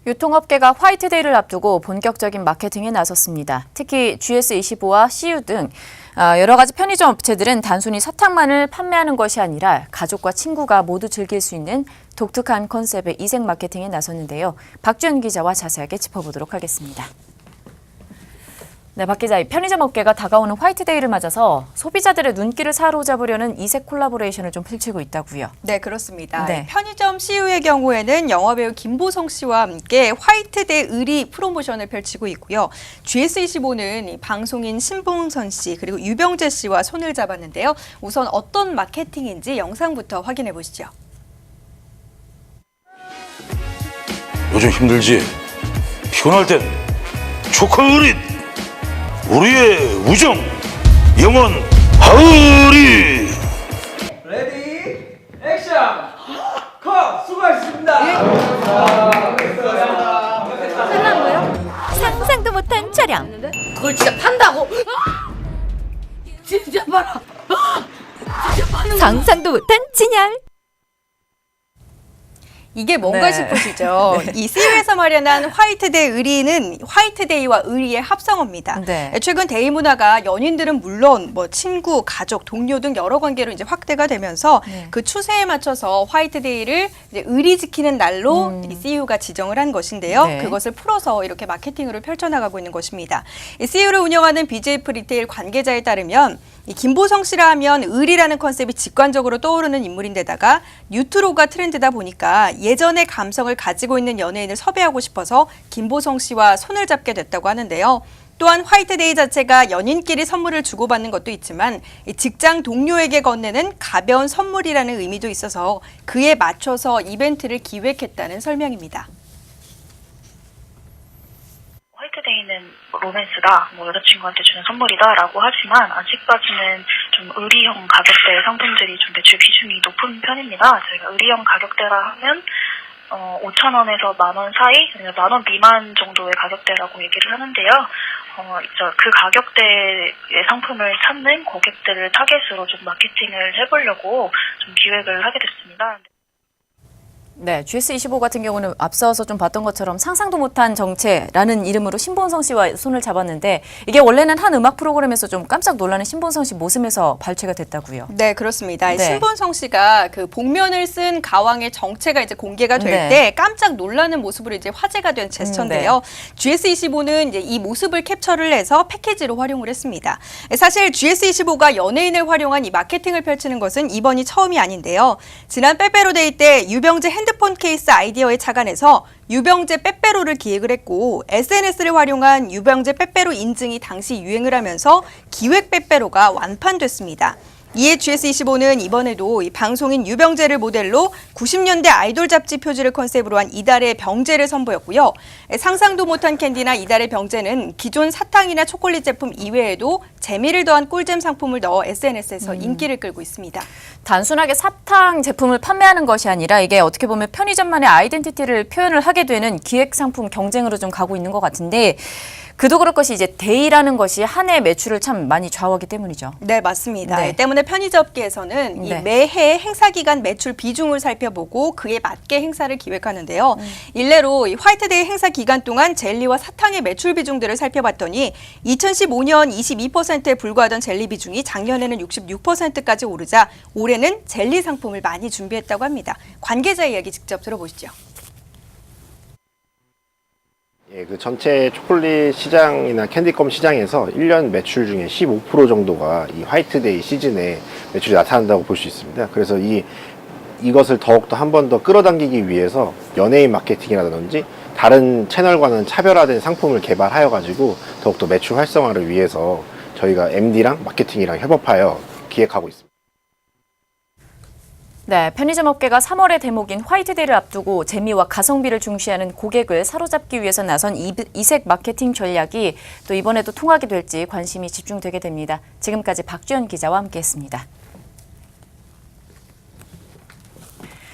유통업계가 화이트데이를 앞두고 본격적인 마케팅에 나섰습니다. 특히 GS25와 CU 등 여러 가지 편의점 업체들은 단순히 사탕만을 판매하는 것이 아니라 가족과 친구가 모두 즐길 수 있는 독특한 컨셉의 이색 마케팅에 나섰는데요. 박주연 기자와 자세하게 짚어보도록 하겠습니다. 네, 박 기자, 편의점 업계가 다가오는 화이트데이를 맞아서 소비자들의 눈길을 사로잡으려는 이색 콜라보레이션을 좀 펼치고 있다고요. 네, 그렇습니다. 네. 편의점 CU의 경우에는 영화배우 김보성 씨와 함께 화이트데이 의리 프로모션을 펼치고 있고요. GS25는 방송인 신봉선 씨 그리고 유병재 씨와 손을 잡았는데요. 우선 어떤 마케팅인지 영상부터 확인해 보시죠. 요즘 힘들지? 피곤할 땐 초콜릿! 우리의 우정 영원하으리. 레디 액션 컷 수고하셨습니다. 끝난 거요? 상상도 못한 촬영. 그걸 진짜 판다고? 진짜 봐라. 진짜 파는 상상도 못한 진열. 이게 뭔가 네. 싶으시죠? 이 CU에서 마련한 화이트데이 의리는 화이트데이와 의리의 합성어입니다. 네. 최근 데이 문화가 연인들은 물론 친구, 가족, 동료 등 여러 관계로 이제 확대가 되면서 네. 그 추세에 맞춰서 화이트데이를 이제 의리 지키는 날로 이 CU가 지정을 한 것인데요. 네. 그것을 풀어서 이렇게 마케팅으로 펼쳐나가고 있는 것입니다. 이 CU를 운영하는 BJF 리테일 관계자에 따르면 이 김보성 씨라 하면 의리라는 컨셉이 직관적으로 떠오르는 인물인데다가 뉴트로가 트렌드다 보니까 예전의 감성을 가지고 있는 연예인을 섭외하고 싶어서 김보성 씨와 손을 잡게 됐다고 하는데요. 또한 화이트데이 자체가 연인끼리 선물을 주고받는 것도 있지만 이 직장 동료에게 건네는 가벼운 선물이라는 의미도 있어서 그에 맞춰서 이벤트를 기획했다는 설명입니다. 화이트데이는 로맨스다, 여자친구한테 주는 선물이다라고 하지만 아직까지는 좀 의리형 가격대 상품들이 좀 매출 비중이 높은 편입니다. 저희가 의리형 가격대라 하면 5,000원에서 10,000원 사이, 아니면 10,000원 미만 정도의 가격대라고 얘기를 하는데요. 그 가격대의 상품을 찾는 고객들을 타겟으로 좀 마케팅을 해보려고 좀 기획을 하게 됐습니다. 네, GS25 같은 경우는 앞서서 좀 봤던 것처럼 상상도 못한 정체라는 이름으로 신본성 씨와 손을 잡았는데 이게 원래는 한 음악 프로그램에서 좀 깜짝 놀라는 신본성 씨 모습에서 발췌가 됐다고요. 네, 그렇습니다. 네. 신본성 씨가 그 복면을 쓴 가왕의 정체가 이제 공개가 될 네. 때 깜짝 놀라는 모습으로 이제 화제가 된 제스처인데요. GS25는 이제 이 모습을 캡처를 해서 패키지로 활용을 했습니다. 사실 GS25가 연예인을 활용한 이 마케팅을 펼치는 것은 이번이 처음이 아닌데요. 지난 빼빼로데이 때 유병재 핸드폰 케이스 아이디어에 착안해서 유병재 빼빼로를 기획을 했고 SNS를 활용한 유병재 빼빼로 인증이 당시 유행을 하면서 기획 빼빼로가 완판됐습니다. 이에 GS25는 이번에도 이 방송인 유병재를 모델로 90년대 아이돌 잡지 표지를 컨셉으로 한 이달의 병재를 선보였고요. 상상도 못한 캔디나 이달의 병재는 기존 사탕이나 초콜릿 제품 이외에도 재미를 더한 꿀잼 상품을 넣어 SNS에서 인기를 끌고 있습니다. 단순하게 사탕 제품을 판매하는 것이 아니라 이게 어떻게 보면 편의점만의 아이덴티티를 표현을 하게 되는 기획 상품 경쟁으로 좀 가고 있는 것 같은데 그도 그럴 것이 이제 데이라는 것이 한 해 매출을 참 많이 좌우하기 때문이죠. 네, 맞습니다. 네. 이 때문에 편의점업계에서는 이 네. 매해 행사 기간 매출 비중을 살펴보고 그에 맞게 행사를 기획하는데요. 일례로 이 화이트데이 행사 기간 동안 젤리와 사탕의 매출 비중들을 살펴봤더니 2015년 22%에 불과하던 젤리 비중이 작년에는 66%까지 오르자 올해는 젤리 상품을 많이 준비했다고 합니다. 관계자 이야기 직접 들어보시죠. 예, 그 전체 초콜릿 시장이나 캔디껌 시장에서 1년 매출 중에 15% 정도가 이 화이트데이 시즌에 매출이 나타난다고 볼 수 있습니다. 그래서 이것을 더욱더 한 번 더 끌어당기기 위해서 연예인 마케팅이라든지 다른 채널과는 차별화된 상품을 개발하여 가지고 더욱더 매출 활성화를 위해서 저희가 MD랑 마케팅이랑 협업하여 기획하고 있습니다. 네, 편의점 업계가 3월의 대목인 화이트데이를 앞두고 재미와 가성비를 중시하는 고객을 사로잡기 위해서 나선 이색 마케팅 전략이 또 이번에도 통하게 될지 관심이 집중되게 됩니다. 지금까지 박주연 기자와 함께했습니다.